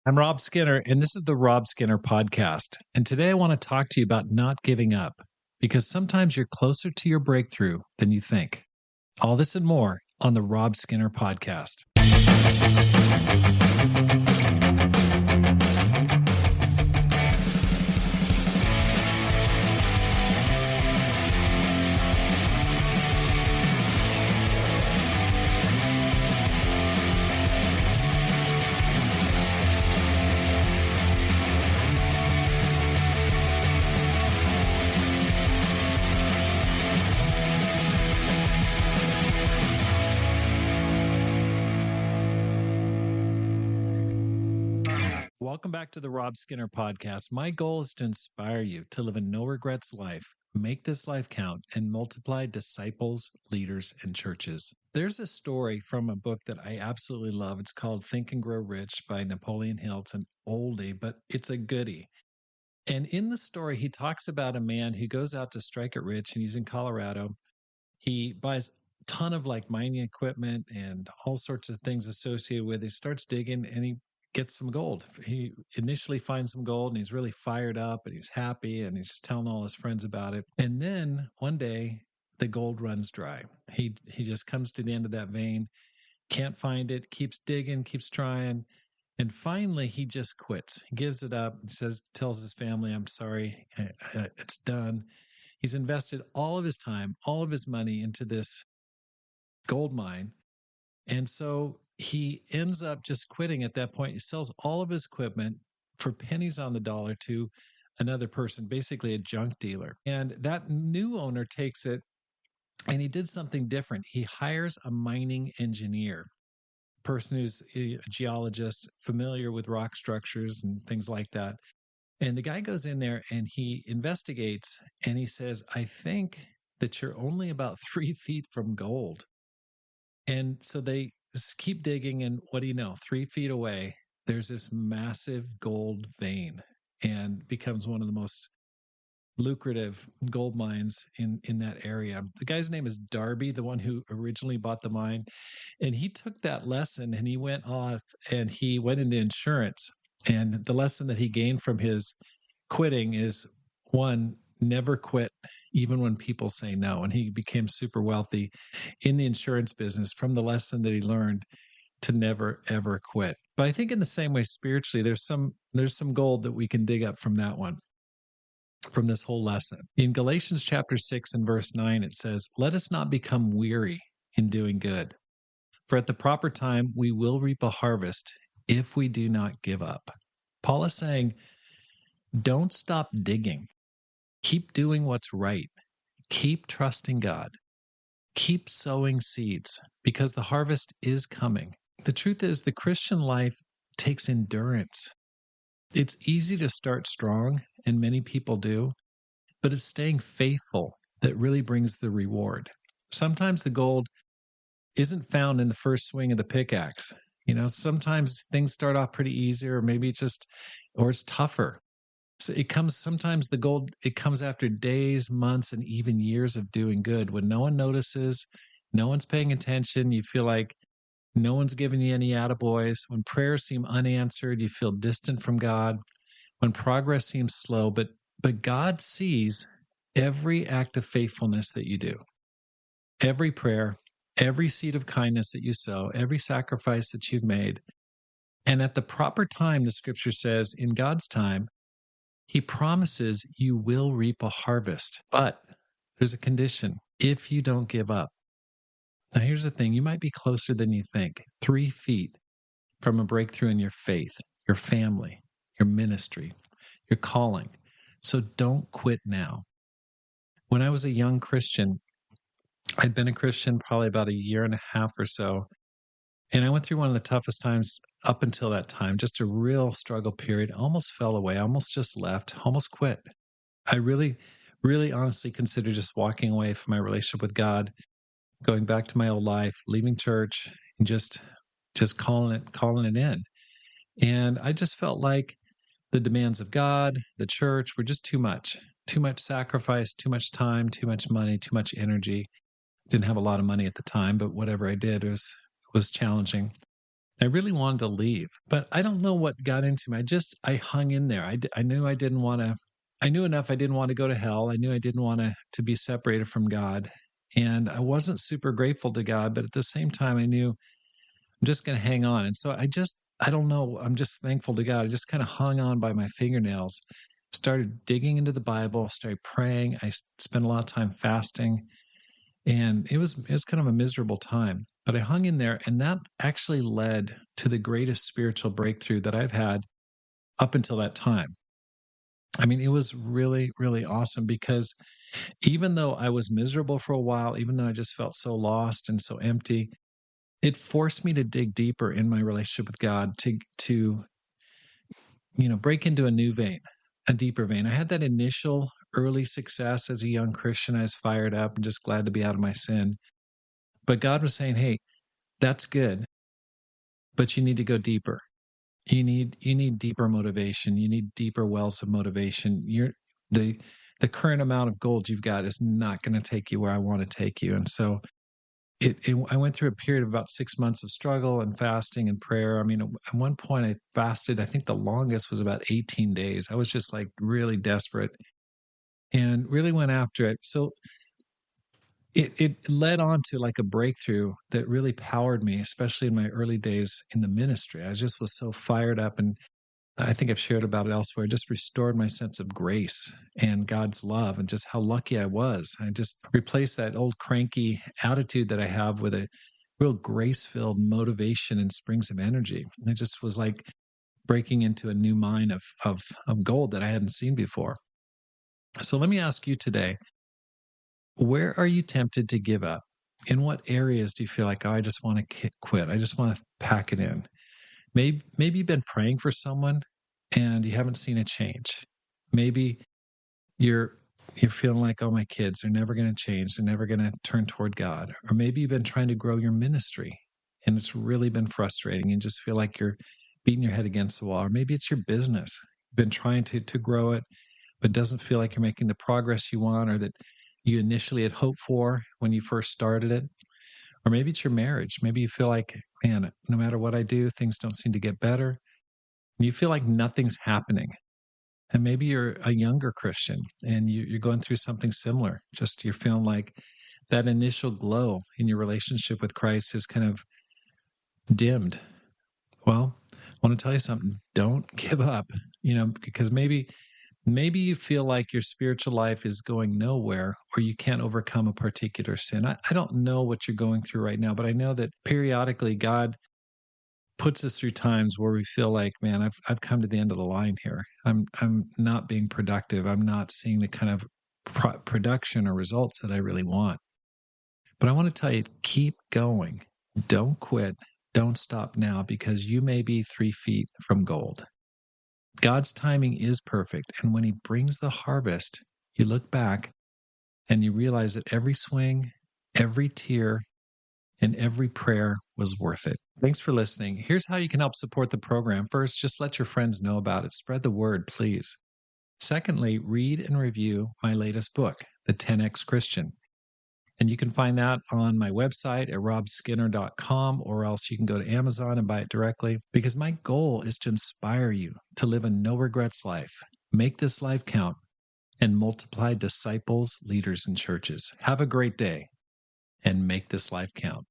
I'm Rob Skinner, and this is the Rob Skinner Podcast. And today I want to talk to you about not giving up, because sometimes you're closer to your breakthrough than you think. All this and more on the Rob Skinner Podcast. Welcome back to the Rob Skinner Podcast. My goal is to inspire you to live a no-regrets life, make this life count, and multiply disciples, leaders, and churches. There's a story from a book that I absolutely love. It's called Think and Grow Rich by Napoleon Hill. It's an oldie, but it's a goodie. And in the story, he talks about a man who goes out to strike it rich, and he's in Colorado. He buys a ton of mining equipment and all sorts of things associated with it. He starts digging and he gets some gold. He initially finds some gold and he's really fired up and he's happy and he's just telling all his friends about it. And then one day the gold runs dry. He just comes to the end of that vein, can't find it, keeps digging, keeps trying. And finally he just quits. He gives it up. He tells his family, "I'm sorry, it's done." He's invested all of his time, all of his money into this gold mine. And so he ends up just quitting at that point. He sells all of his equipment for pennies on the dollar to another person, basically a junk dealer. And that new owner takes it and he did something different. He hires a mining engineer, a person who's a geologist, familiar with rock structures and things like that. And the guy goes in there and he investigates and he says, "I think that you're only about 3 feet from gold." And so they keep digging, and what do you know? 3 feet away, there's this massive gold vein and becomes one of the most lucrative gold mines in that area. The guy's name is Darby, the one who originally bought the mine. And he took that lesson and he went off and he went into insurance. And the lesson that he gained from his quitting is, one, never quit, even when people say no. And he became super wealthy in the insurance business from the lesson that he learned to never, ever quit. But I think in the same way, spiritually, there's some gold that we can dig up from that one, from this whole lesson. In Galatians chapter 6 and verse 9, it says, "Let us not become weary in doing good, for at the proper time we will reap a harvest if we do not give up." Paul is saying, don't stop digging. Keep doing what's right. Keep trusting God. Keep sowing seeds because the harvest is coming. The truth is, the Christian life takes endurance. It's easy to start strong, and many people do, but it's staying faithful that really brings the reward. Sometimes the gold isn't found in the first swing of the pickaxe. Sometimes things start off pretty easy, or maybe it's tougher. So sometimes the gold, it comes after days, months, and even years of doing good when no one notices, no one's paying attention. You feel like no one's giving you any attaboys. When prayers seem unanswered, you feel distant from God. When progress seems slow, but God sees every act of faithfulness that you do, every prayer, every seed of kindness that you sow, every sacrifice that you've made. And at the proper time, the scripture says, in God's time, He promises you will reap a harvest, but there's a condition: if you don't give up. Now, here's the thing. You might be closer than you think, 3 feet from a breakthrough in your faith, your family, your ministry, your calling. So don't quit now. When I was a young Christian, I'd been a Christian probably about a year and a half or so, and I went through one of the toughest times up until that time, just a real struggle period. Almost fell away, almost just left, almost quit. I really, really honestly considered just walking away from my relationship with God, going back to my old life, leaving church, and just calling it in. And I just felt like the demands of God, the church, were just too much sacrifice, too much time, too much money, too much energy. Didn't have a lot of money at the time, but whatever I did was challenging. I really wanted to leave, but I don't know what got into me. I hung in there. I knew I didn't want to, I knew enough. I didn't want to go to hell. I knew I didn't want to be separated from God. And I wasn't super grateful to God, but at the same time, I knew I'm just going to hang on. And so I don't know. I'm just thankful to God. I just kind of hung on by my fingernails, started digging into the Bible, started praying. I spent a lot of time fasting, and it was kind of a miserable time, but I hung in there, and that actually led to the greatest spiritual breakthrough that I've had up until that time. I mean, it was really, really awesome because even though I was miserable for a while, even though I just felt so lost and so empty, it forced me to dig deeper in my relationship with God to break into a new vein, a deeper vein. I had that initial early success as a young Christian. I was fired up and just glad to be out of my sin. But God was saying, "Hey, that's good, but you need to go deeper. You need deeper motivation. You need deeper wells of motivation. The the current amount of gold you've got is not going to take you where I want to take you." And so I went through a period of about 6 months of struggle and fasting and prayer. I mean, at one point I fasted, I think the longest was about 18 days. I was just like really desperate and really went after it. So it led on to like a breakthrough that really powered me, especially in my early days in the ministry. I just was so fired up, and I think I've shared about it elsewhere. It just restored my sense of grace and God's love and just how lucky I was. I just replaced that old cranky attitude that I have with a real grace-filled motivation and springs of energy. It just was like breaking into a new mine of gold that I hadn't seen before. So let me ask you today, where are you tempted to give up? In what areas do you feel like, oh, I just want to quit? I just want to pack it in. Maybe you've been praying for someone and you haven't seen a change. Maybe you're feeling like, oh, my kids are never going to change. They're never going to turn toward God. Or maybe you've been trying to grow your ministry and it's really been frustrating. You just feel like you're beating your head against the wall. Or maybe it's your business. You've been trying to grow it, but doesn't feel like you're making the progress you want or that you initially had hoped for when you first started it. Or maybe it's your marriage. Maybe you feel like, man, no matter what I do, things don't seem to get better. And you feel like nothing's happening. And maybe you're a younger Christian and you're going through something similar. Just you're feeling like that initial glow in your relationship with Christ is kind of dimmed. Well, I want to tell you something. Don't give up, because maybe you feel like your spiritual life is going nowhere or you can't overcome a particular sin. I don't know what you're going through right now, but I know that periodically God puts us through times where we feel like, man, I've come to the end of the line here. I'm not being productive. I'm not seeing the kind of production or results that I really want. But I want to tell you, keep going. Don't quit. Don't stop now, because you may be 3 feet from gold. God's timing is perfect. And when he brings the harvest, you look back and you realize that every swing, every tear, and every prayer was worth it. Thanks for listening. Here's how you can help support the program. First, just let your friends know about it. Spread the word, please. Secondly, read and review my latest book, The 10X Christian. And you can find that on my website at robskinner.com, or else you can go to Amazon and buy it directly, because my goal is to inspire you to live a no regrets life, make this life count, and multiply disciples, leaders, and churches. Have a great day and make this life count.